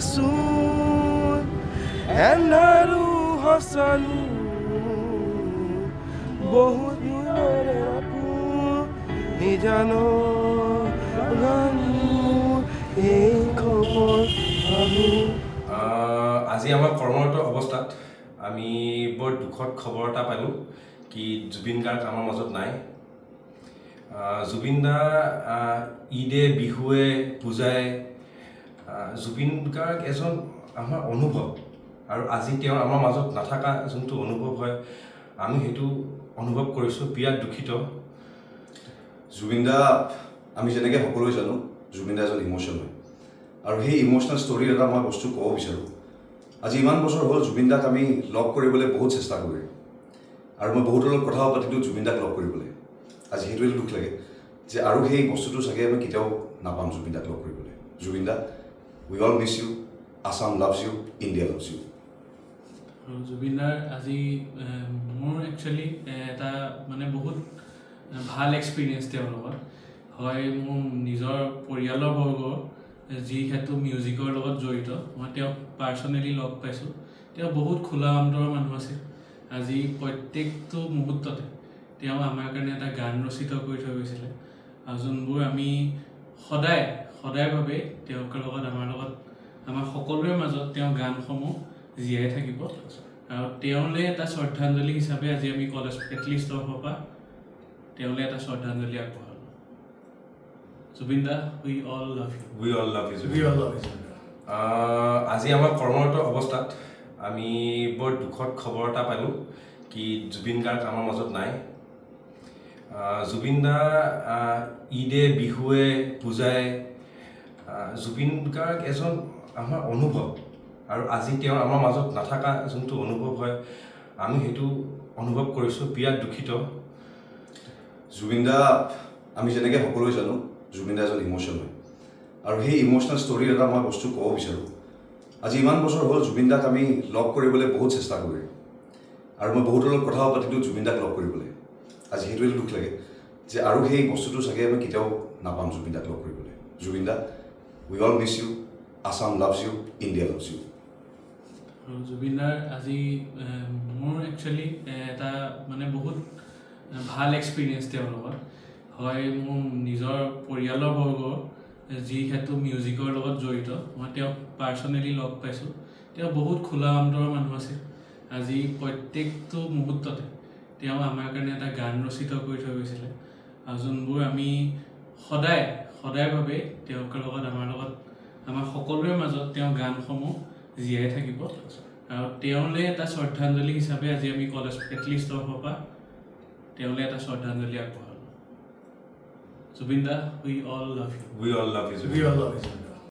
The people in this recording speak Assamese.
soon and haru hasanu bahut nore apu nijano ganu ei khobor abu আজি আমাৰ কৰ্মৰত অৱস্থাত আমি বৰ দুখত খবৰ এটা পালো কি জুবিন গাৰ্গ আমাৰ মাজত নাই জুবিন দা ঈদে বিহুৱে পূজায় জুবিন গাৰ্গ এজন আমাৰ অনুভৱ আৰু আজি তেওঁ আমাৰ মাজত নাথাকা যোনটো অনুভৱ হয় আমি হেতু অনুভৱ কৰিছো বিৰাট দুখিত জুবিন দা আমি যেনেকৈ সকলোৱে জানো জুবিন দা এজন ইমোশন হয় আৰু সেই ইমোশনাল ষ্টৰী এটা মই বস্তু ক'ব বিচাৰোঁ আজি ইমান বছৰ হ'ল জুবিন দাক আমি লগ কৰিবলৈ বহুত চেষ্টা কৰিলোঁ আৰু মই বহুতৰ লগত কথাও পাতিলোঁ জুবিন দাক লগ কৰিবলৈ আজি সেইটোৱে দুখ লাগে যে আৰু সেই বস্তুটো চাগে আমি কেতিয়াও নাপাম জুবিন দাক লগ কৰিবলৈ Zubeen da we all miss you Assam loves you India loves you Zubeen দাৰ আজি মোৰ একচুৱেলি এটা মানে বহুত ভাল এক্সপিৰিয়েঞ্চ তেওঁৰ লগত হয় মোৰ নিজৰ পৰিয়ালৰ বৰ্গ যিহেতু মিউজিকৰ লগত জড়িত মই তেওঁক পাৰ্চনেলি লগ পাইছোঁ তেওঁ বহুত খোলা অন্তৰৰ মানুহ আছিল আজি প্ৰত্যেকটো মুহূৰ্ততে তেওঁ আমাৰ কাৰণে এটা গান ৰচিত কৰি থৈ গৈছিলে আৰু যোনবোৰ আমি সদায়ভাৱে তেওঁৰ লগত আমাৰ সকলোৰে মাজত তেওঁ গানসমূহ জীয়াই থাকিব আৰু তেওঁলৈ এটা শ্ৰদ্ধাঞ্জলি হিচাপে আজি আমি কলেজ এটলিষ্ট তৰফৰ তেওঁলৈ এটা শ্ৰদ্ধাঞ্জলি আগবঢ়ালোঁ Zubeen da we all love U আজি আমাৰ কৰ্মৰত অৱস্থাত আমি বৰ দুখত খবৰ এটা পালো কি জুবিন গাৰ্গ আমাৰ মাজত নাই জুবিন দা ঈদে বিহুৱে পূজায় জুবিন গাৰ্গ এজন আমাৰ অনুভৱ আৰু আজি তেওঁ আমাৰ মাজত নাথাকা যোনটো অনুভৱ হয় আমি হেতু অনুভৱ কৰিছো বিৰাট দুখিত জুবিন দা আমি যেনেকৈ সকলোৱে জানো জুবিন দা এজন ইমোশন হয় আৰু সেই ইমোশনাল ষ্টৰী এটা মই বস্তু ক'ব বিচাৰোঁ আজি ইমান বছৰ হ'ল জুবিন দাক আমি লগ কৰিবলৈ বহুত চেষ্টা কৰিলোঁ আৰু মই বহুতৰ লগত কথাও পাতিলোঁ জুবিন দাক লগ কৰিবলৈ আজি সেইটোৱে দুখ লাগে যে আৰু সেই বস্তুটো চাগে আমি কেতিয়াও নাপাম জুবিন দাক লগ কৰিবলৈ Zubeen da we all miss you Assam loves you India loves you Zubeen দাৰ আজি মোৰ একচুৱেলি এটা মানে বহুত ভাল এক্সপিৰিয়েঞ্চ তেওঁৰ লগত হয় মোৰ নিজৰ পৰিয়ালৰ বৰ্গ যিহেতু মিউজিকৰ লগত জড়িত মই তেওঁক পাৰ্চনেলি লগ পাইছোঁ তেওঁ বহুত খোলা অন্তৰৰ মানুহ আছিল আজি প্ৰত্যেকটো মুহূৰ্ততে তেওঁ আমাৰ কাৰণে এটা গান ৰচিত কৰি থৈ গৈছিলে আৰু যোনবোৰ আমি সদায়ভাৱে তেওঁৰ লগত আমাৰ সকলোৰে মাজত তেওঁ গানসমূহ জীয়াই থাকিব আৰু তেওঁলৈ এটা শ্ৰদ্ধাঞ্জলি হিচাপে আজি আমি কলেজ এটলিষ্ট তৰফৰ তেওঁলৈ এটা শ্ৰদ্ধাঞ্জলি আগবঢ়ালোঁ Zubeen da we all love you We all love you.